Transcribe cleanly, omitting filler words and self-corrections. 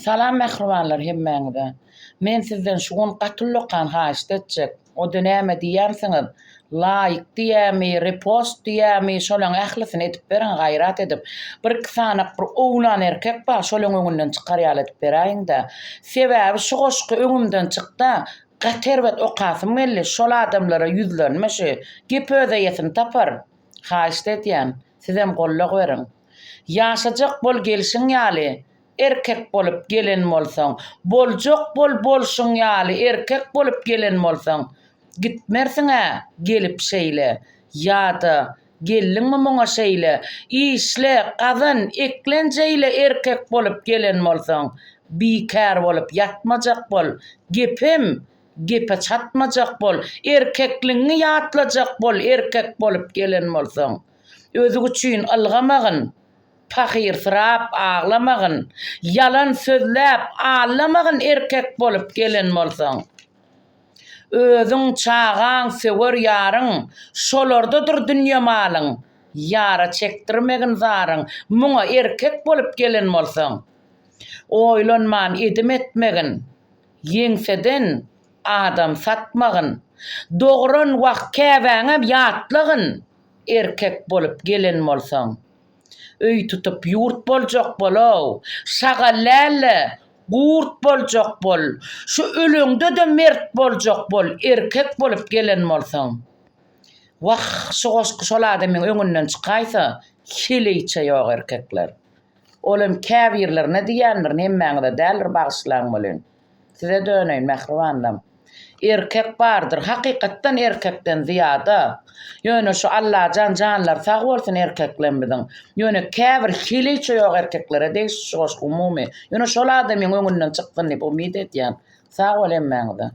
Salam mehribanlar hemmeňize. Men sizden şugun gatullykan haýyş etjek. O dönäme diýämsiňiz, laýyk diýämi, repost diýämi, şolaň ählisini etip beren, gaýrat edip. Bir sanak bir oglan erkek bar, şolaň öňünden çykarýar edip beräýin-de. Sebäbi şu goşky öňümden çykda, gaterbet okasym geldi. Şol adamlara ýüzlenmeşi, gep özeýesini tapar. Haýyş edýän, sizem gollak berin. Ýaşajak bol gelşiň ýaly. Erkek bolup gelen bolsaň, boljak bolşuň ýaly erkek bolup gelen bolsaň, gitmersiň-ä gelip şeýle, ýa-da gelliňmi muňa şeýle, işle, gazan, eklenjeýle erkek bolup gelen bolsaň, bikär bolup ýatmajak bol, gepe çatmajak bol, erkekliňi ýatlajak bol, erkek bolup gelen bolsaň, özü üçin algamagyn, pahyrsyrap ağlamagyn, yalan sözläp ağlamagyn erkek bolup gelen bolsaň, özüň çağaň, sewer ýaryň, şolardadyr dünýä malyň, ýara çekdirmegin zaryň, muňa erkek bolup gelen bolsaň, oýlanman edim etmegin, ýeňseden adam satmagyn, dogran wagt käbäňe ýatlagyn, erkek bolup gelen bolsaň, öý tutup ýurt boljak bolaw, şagaläle gurt boljak bol, şu öleňde de mert boljak bol, erkek bolup gelen bolsaň. Şu goşky şol adamyň öňünden çykaýsa, hileýçe ýok erkekler. Olem käbirlerine diýenler, hemmeňde dälir bagyşlaň bolan. Size döneýin mehribanlam. Erkek bardyr, hakykatdan erkekden ziyada. Ýöne şu Allah canlar sag bolsun erkeklerimizin. Ýöne käbir hileýçe ýok erkeklere deýiş şu umumy. Ýöne şol adamyň öňünden çykdyny umyt edýän. Sag bol hemmeňize.